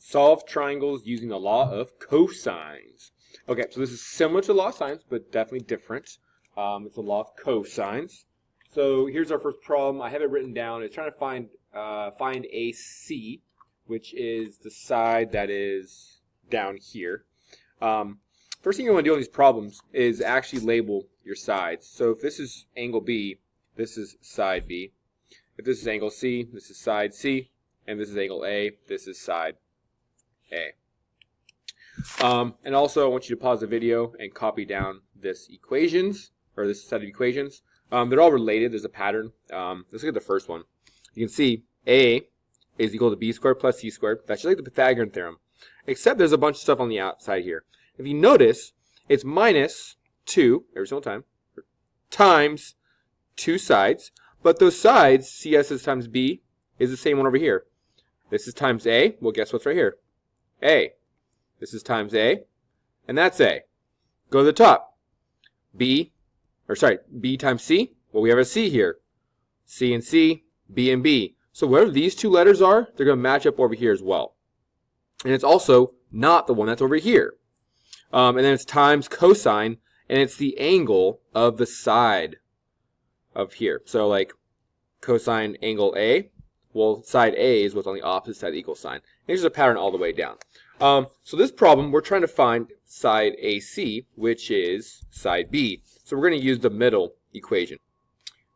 Solve triangles using the law of cosines. Okay, so this is similar to the law of sines, but definitely different. It's the law of cosines. So here's our first problem. I have it written down. It's trying to find AC, which is the side that is down here. First thing you want to do on these problems is actually label your sides. So if this is angle B, this is side B. If this is angle C, this is side C. And this is angle A, this is side A. And also, I want you to pause the video and copy down this set of equations. They're all related. There's a pattern. Let's look at the first one. You can see A is equal to B squared plus C squared. That's just like the Pythagorean theorem, except there's a bunch of stuff on the outside here. If you notice, it's minus 2 every single time times 2 sides, but those sides, CS is times B, is the same one over here. This is times A. Well, guess what's right here? A. This is times A, and that's A. Go to the top. B times C. Well, we have a C here. C and C, B and B. So whatever these two letters are, they're going to match up over here as well. And it's also not the one that's over here. And then it's times cosine, and it's the angle of the side of here. So like cosine angle A, well, side A is what's on the opposite side of the equal sign. And there's a pattern all the way down. So this problem, we're trying to find side AC, which is side B. So we're going to use the middle equation.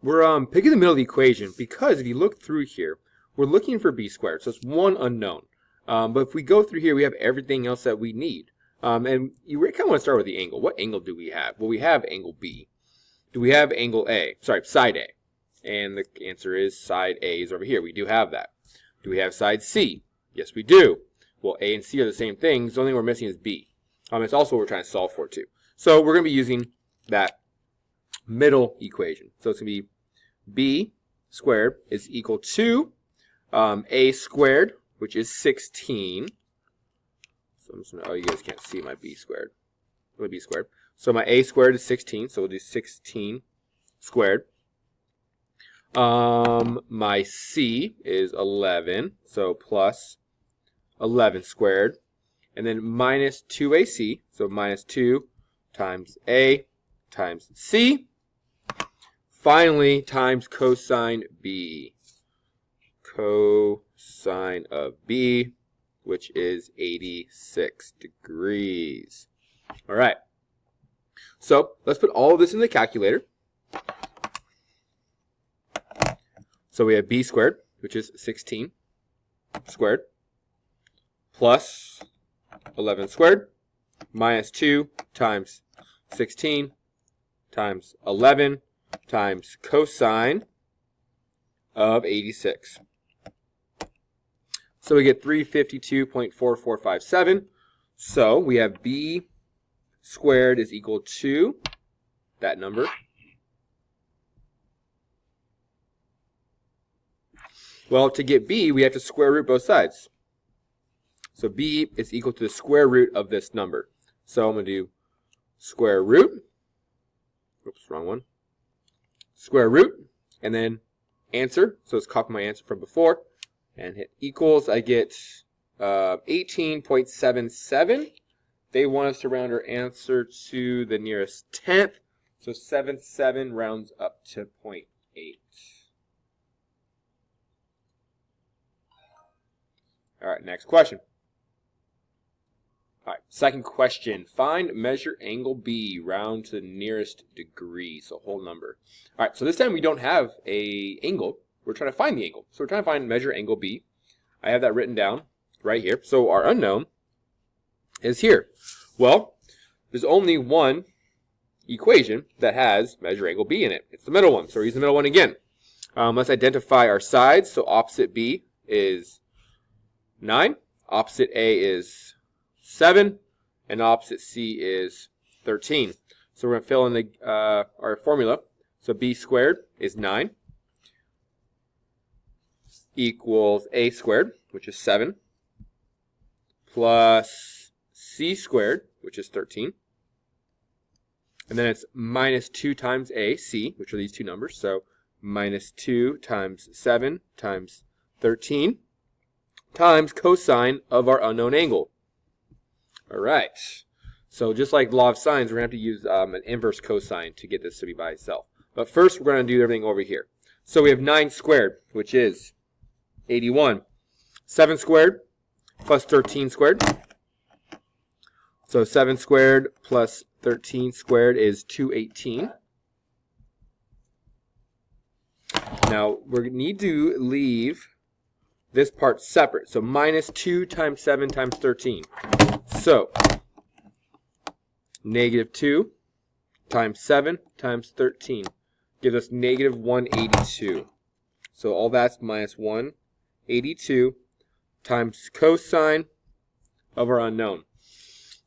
We're picking the middle of the equation because if you look through here, we're looking for B squared. So it's one unknown. But if we go through here, we have everything else that we need. And you kind of want to start with the angle. What angle do we have? Well, we have angle B. Do we have angle A? Sorry, side A. And the answer is side A is over here. We do have that. Do we have side C? Yes, we do. Well, A and C are the same things. The only thing we're missing is B. It's also what we're trying to solve for, too. So we're going to be using that middle equation. So it's going to be B squared is equal to A squared, which is 16. So I'm just going to, oh, you guys can't see my B squared. My B squared. So my A squared is 16, so we'll do 16 squared. My C is 11, so plus 11 squared. And then minus 2AC, so minus 2 times A times C. Finally, times cosine B. Cosine of B, which is 86 degrees. All right. So let's put all of this in the calculator. So we have B squared, which is 16 squared, plus 11 squared, minus 2 times 16 times 11 times cosine of 86. So we get 352.4457. So we have B squared is equal to that number. Well, to get B, we have to square root both sides. So B is equal to the square root of this number. So I'm going to do square root. Oops, wrong one. Square root, and then answer. So let's copy my answer from before and hit equals. I get 18.77. They want us to round our answer to the nearest tenth. So 77 rounds up to 0.8. All right, next question. All right, second question. Find measure angle B, round to the nearest degree, so whole number. All right, so this time we don't have a angle. We're trying to find the angle. So we're trying to find measure angle B. I have that written down right here. So our unknown is here. Well, there's only one equation that has measure angle B in it. It's the middle one, so we're using the middle one again. Let's identify our sides. So opposite B is 9, opposite A is 7, and opposite C is 13. So we're going to fill in our formula. So B squared is 9 equals A squared, which is 7, plus C squared, which is 13. And then it's minus 2 times A, C, which are these two numbers. So minus 2 times 7 times 13. times cosine of our unknown angle. All right. So just like law of sines, we're going to have to use an inverse cosine to get this to be by itself. But first, we're going to do everything over here. So we have 9 squared, which is 81. 7 squared plus 13 squared. So 7 squared plus 13 squared is 218. Now, we need to leave this part separate. So minus 2 times 7 times 13. So negative 2 times 7 times 13 gives us negative 182. So all that's minus 182 times cosine of our unknown.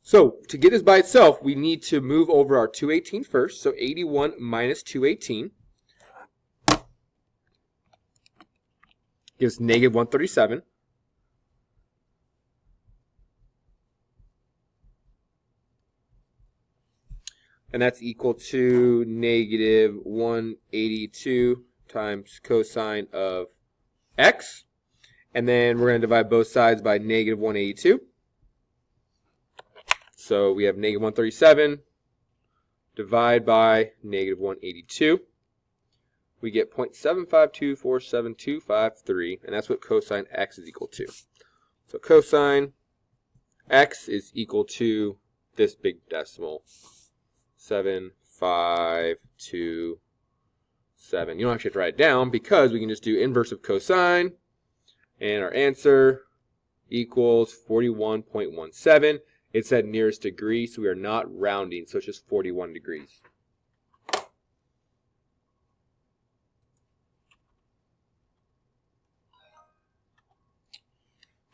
So to get this by itself, we need to move over our 218 first. So 81 minus 218 gives negative 137. And that's equal to negative 182 times cosine of x. And then we're going to divide both sides by negative 182. So we have negative 137 divide by negative 182. We get 0.7524723, and that's what cosine x is equal to. So cosine x is equal to this big decimal, 7527. You don't actually have to write it down because we can just do inverse of cosine, and our answer equals 41.17. It said nearest degree, so we are not rounding, so it's just 41 degrees.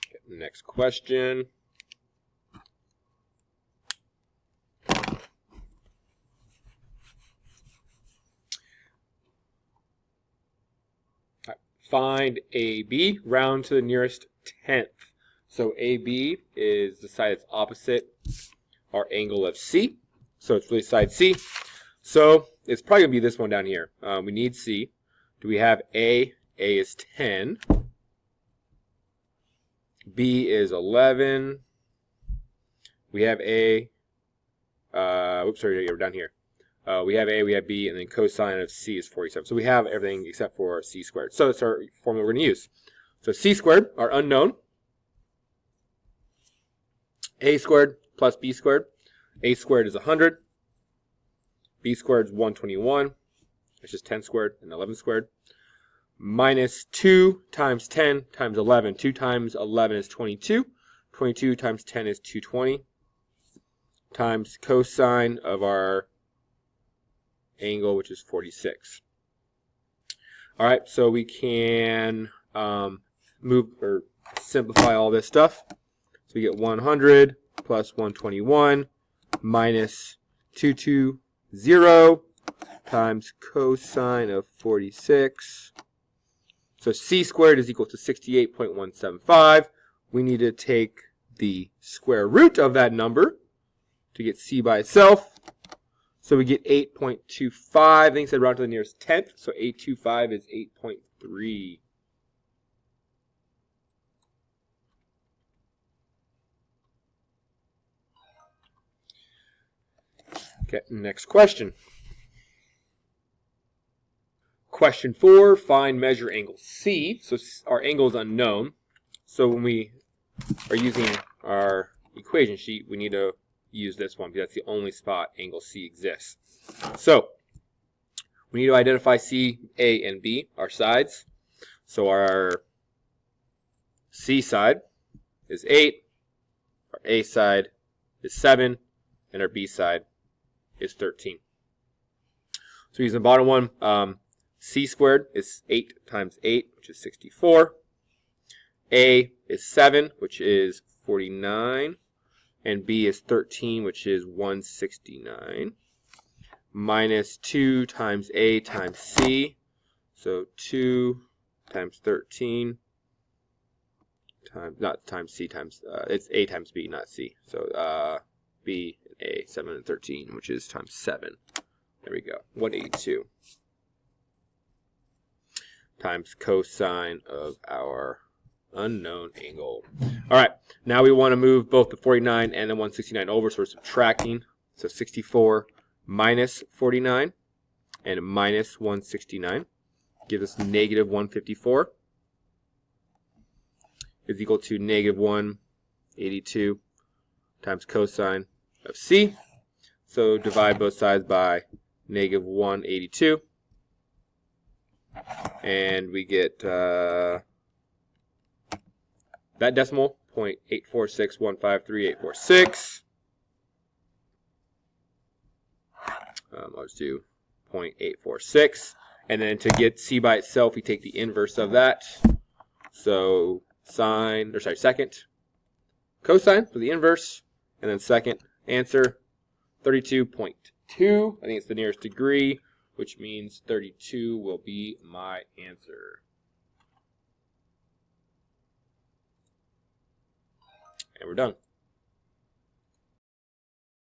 Okay, next question. Find AB, round to the nearest tenth. So AB is the side that's opposite our angle of C. So it's really side C. So it's probably going to be this one down here. We need C. Do we have A? A is 10. B is 11. We have A. Oops, sorry, we're down here. We have A, we have B, and then cosine of C is 47. So we have everything except for C squared. So that's our formula we're going to use. So C squared, our unknown. A squared plus B squared. A squared is 100. B squared is 121. It's just 10 squared and 11 squared. Minus 2 times 10 times 11. 2 times 11 is 22. 22 times 10 is 220. Times cosine of our angle, which is 46. All right, so we can move or simplify all this stuff. So we get 100 plus 121 minus 220 times cosine of 46. So C squared is equal to 68.175. We need to take the square root of that number to get C by itself. So we get 8.25. I think it said round to the nearest tenth. So 825 is 8.3. Okay, next question. Question 4, find measure angle C. So our angle is unknown. So when we are using our equation sheet, we need to use this one because that's the only spot angle C exists. So we need to identify C, A, and B, our sides. So our C side is 8, our A side is 7, and our B side is 13. So using the bottom one, C squared is 8 times 8, which is 64. A is 7, which is 49. And B is 13, which is 169. Minus 2 times A times C. So 2 times 13 times, not times C times, it's A times B, not C. So B and A, 7 and 13, which is times 7. There we go, 182. Times cosine of our unknown angle. All right, now we want to move both the 49 and the 169 over, so we're subtracting. So 64 minus 49 and minus 169 gives us negative 154 is equal to negative 182 times cosine of C. So divide both sides by negative 182. And we get that decimal, 0.846153846. I'll just do 0.846. And then to get C by itself, we take the inverse of that. So second cosine for the inverse, and then second answer, 32.2. I think it's the nearest degree, which means 32 will be my answer. And we're done.